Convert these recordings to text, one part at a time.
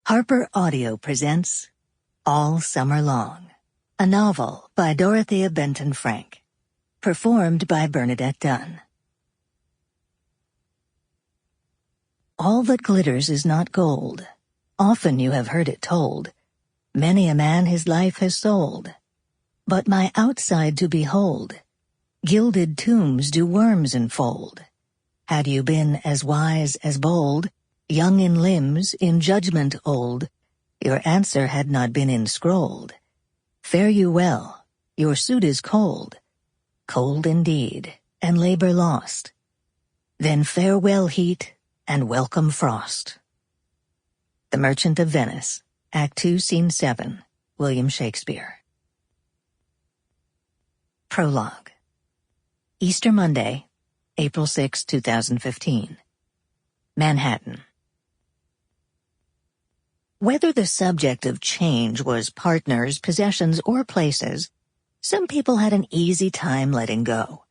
Harper Audio presents All Summer Long, a novel by Dorothea Benton Frank, performed by Bernadette Dunne. All that glitters is not gold. Often you have heard it told. Many a man his life has sold. But my outside to behold, gilded tombs do worms enfold. Had you been as wise as bold, young in limbs, in judgment old, your answer had not been inscrolled. Fare you well, your suit is cold, cold indeed, and labor lost. Then farewell heat, and welcome frost. The Merchant of Venice, Act 2, Scene 7, William Shakespeare. Prologue. Easter Monday, April 6, 2015. Manhattan. Whether the subject of change was partners, possessions, or places, some people had an easy time letting go.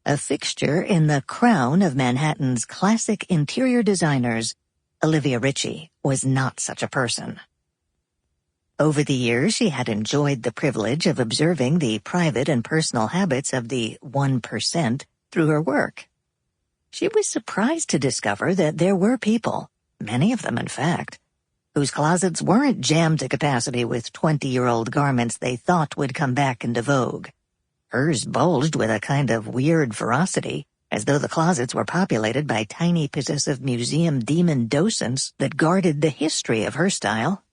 A fixture in the crown of Manhattan's classic interior designers, Olivia Ritchie was not such a person. Over the years, she had enjoyed the privilege of observing the private and personal habits of the 1% through her work. She was surprised to discover that there were people, many of them in fact, whose closets weren't jammed to capacity with 20-year-old garments they thought would come back into vogue. Hers bulged with a kind of weird ferocity, as though the closets were populated by tiny possessive museum demon docents that guarded the history of her style.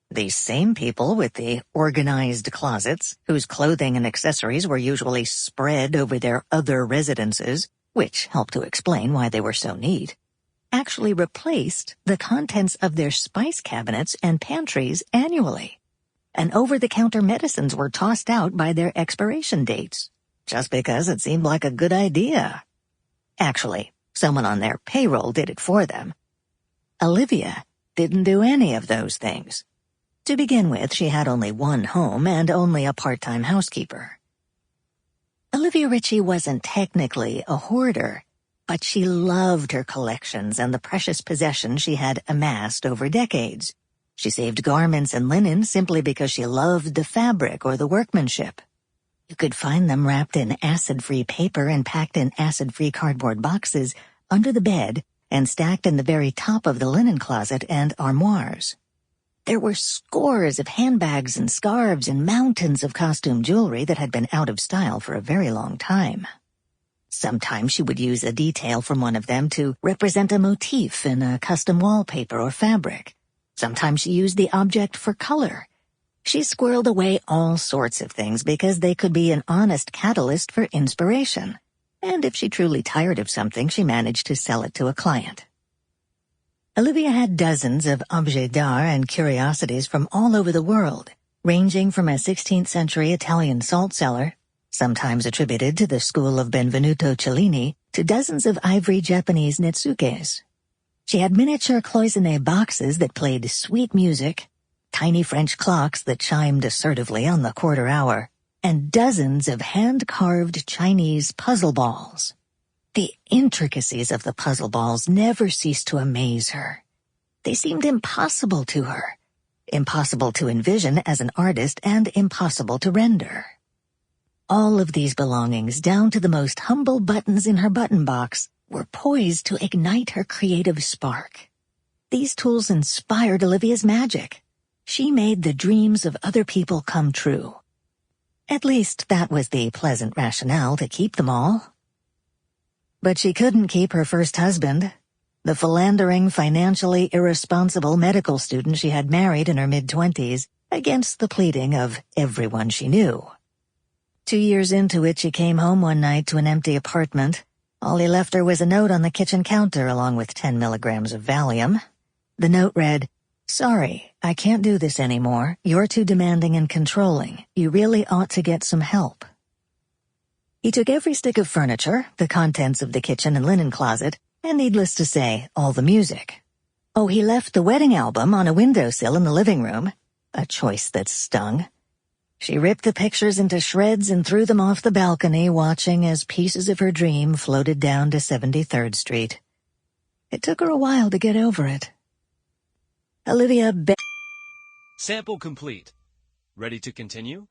These same people with the organized closets, whose clothing and accessories were usually spread over their other residences, which helped to explain why they were so neat, actually replaced the contents of their spice cabinets and pantries annually, and over-the-counter medicines were tossed out by their expiration dates, just because it seemed like a good idea. Actually, someone on their payroll did it for them. Olivia didn't do any of those things. To begin with, she had only one home and only a part-time housekeeper. Olivia Ritchie wasn't technically a hoarder, but she loved her collections and the precious possessions she had amassed over decades. She saved garments and linen simply because she loved the fabric or the workmanship. You could find them wrapped in acid-free paper and packed in acid-free cardboard boxes under the bed and stacked in the very top of the linen closet and armoires. There were scores of handbags and scarves and mountains of costume jewelry that had been out of style for a very long time. Sometimes she would use a detail from one of them to represent a motif in a custom wallpaper or fabric. Sometimes she used the object for color. She squirreled away all sorts of things because they could be an honest catalyst for inspiration. And if she truly tired of something, she managed to sell it to a client. Olivia had dozens of objets d'art and curiosities from all over the world, ranging from a 16th century Italian salt cellar, sometimes attributed to the school of Benvenuto Cellini, to dozens of ivory Japanese netsukes. She had miniature cloisonné boxes that played sweet music, tiny French clocks that chimed assertively on the quarter hour, and dozens of hand-carved Chinese puzzle balls. The intricacies of the puzzle balls never ceased to amaze her. They seemed impossible to her, impossible to envision as an artist and impossible to render. All of these belongings, down to the most humble buttons in her button box, were poised to ignite her creative spark. These tools inspired Olivia's magic. She made the dreams of other people come true. At least that was the pleasant rationale to keep them all. But she couldn't keep her first husband, the philandering, financially irresponsible medical student she had married in her mid-20s, against the pleading of everyone she knew. 2 years into it, she came home one night to an empty apartment. All he left her was a note on the kitchen counter along with 10 milligrams of Valium. The note read, "Sorry, I can't do this anymore. You're too demanding and controlling. You really ought to get some help." He took every stick of furniture, the contents of the kitchen and linen closet, and needless to say, all the music. Oh, he left the wedding album on a windowsill in the living room, a choice that stung. She ripped the pictures into shreds and threw them off the balcony, watching as pieces of her dream floated down to 73rd Street. It took her a while to get over it. Olivia Sample complete. Ready to continue?